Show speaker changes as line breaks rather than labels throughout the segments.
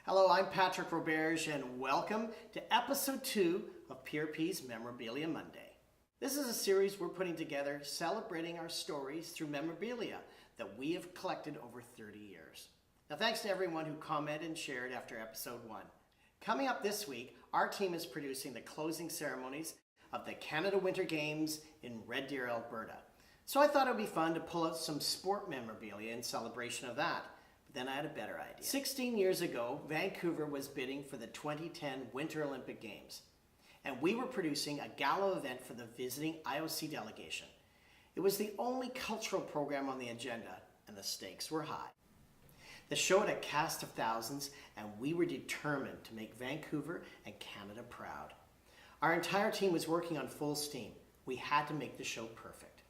Hello, I'm Patrick Roberge and welcome to episode 2 of PRP's Memorabilia Monday. This is a series we're putting together celebrating our stories through memorabilia that we have collected over 30 years. Now thanks to everyone who commented and shared after episode 1. Coming up this week, our team is producing the closing ceremonies of the Canada Winter Games in Red Deer, Alberta. So I thought it would be fun to pull out some sport memorabilia in celebration of that. Then I had a better idea. 16 years ago, Vancouver was bidding for the 2010 Winter Olympic Games, and we were producing a gala event for the visiting IOC delegation. It was the only cultural program on the agenda, and the stakes were high. The show had a cast of thousands, and we were determined to make Vancouver and Canada proud. Our entire team was working on full steam. We had to make the show perfect.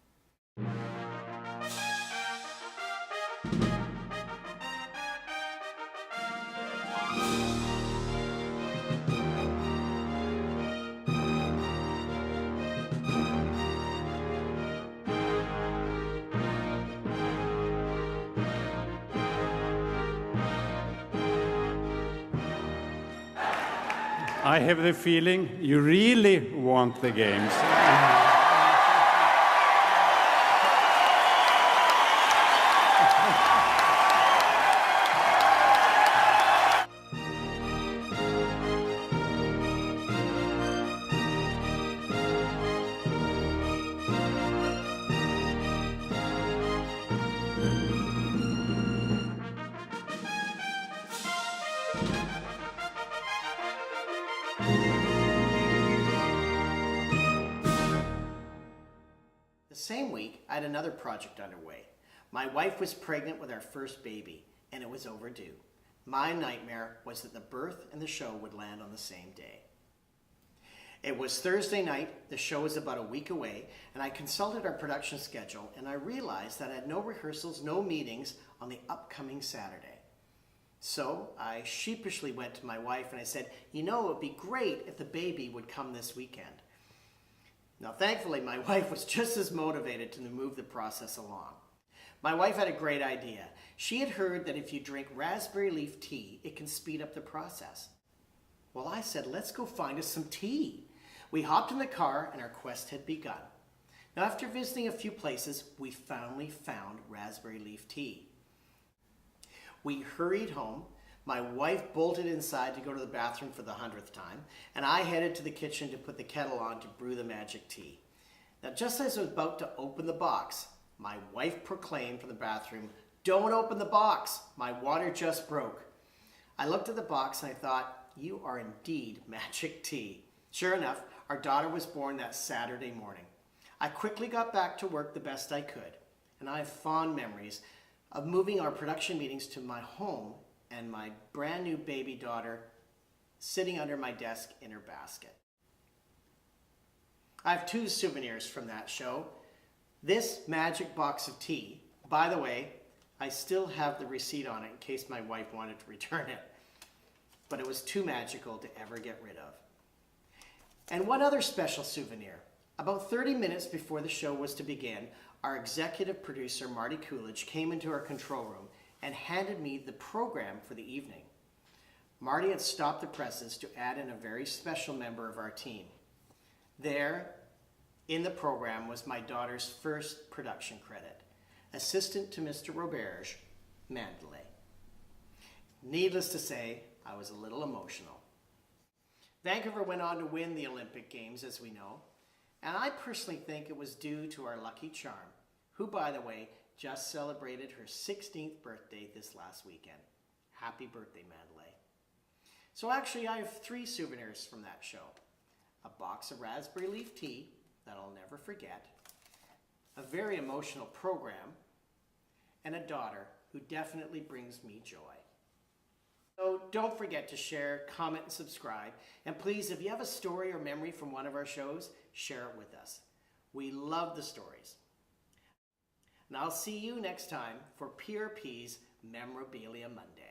I have the feeling you really want the games.
The same week, I had another project underway. My wife was pregnant with our first baby, and it was overdue. My nightmare was that the birth and the show would land on the same day. It was Thursday night, the show was about a week away, and I consulted our production schedule, and I realized that I had no rehearsals, no meetings on the upcoming Saturday. So I sheepishly went to my wife and I said, you know, it would be great if the baby would come this weekend. Now, thankfully, my wife was just as motivated to move the process along. My wife had a great idea. She had heard that if you drink raspberry leaf tea, it can speed up the process. Well, I said, let's go find us some tea. We hopped in the car and our quest had begun. Now, after visiting a few places, we finally found raspberry leaf tea. We hurried home. My wife bolted inside to go to the bathroom for the 100th time, and I headed to the kitchen to put the kettle on to brew the magic tea. Now, just as I was about to open the box, my wife proclaimed from the bathroom, "Don't open the box, my water just broke." I looked at the box and I thought, you are indeed magic tea. Sure enough, our daughter was born that Saturday morning. I quickly got back to work the best I could, and I have fond memories of moving our production meetings to my home and my brand new baby daughter sitting under my desk in her basket. I have 2 souvenirs from that show. This magic box of tea, by the way, I still have the receipt on it in case my wife wanted to return it, but it was too magical to ever get rid of. And one other special souvenir. About 30 minutes before the show was to begin, our executive producer, Marty Coolidge, came into our control room and handed me the program for the evening. Marty had stopped the presses to add in a very special member of our team. There, in the program, was my daughter's first production credit, assistant to Mr. Roberge, Mandalay. Needless to say, I was a little emotional. Vancouver went on to win the Olympic Games, as we know, and I personally think it was due to our lucky charm, who, by the way, just celebrated her 16th birthday this last weekend. Happy birthday, Mandalay. So actually, I have 3 souvenirs from that show. A box of raspberry leaf tea that I'll never forget, a very emotional program, and a daughter who definitely brings me joy. So don't forget to share, comment, and subscribe. And please, if you have a story or memory from one of our shows, share it with us. We love the stories. And I'll see you next time for PRP's Memorabilia Monday.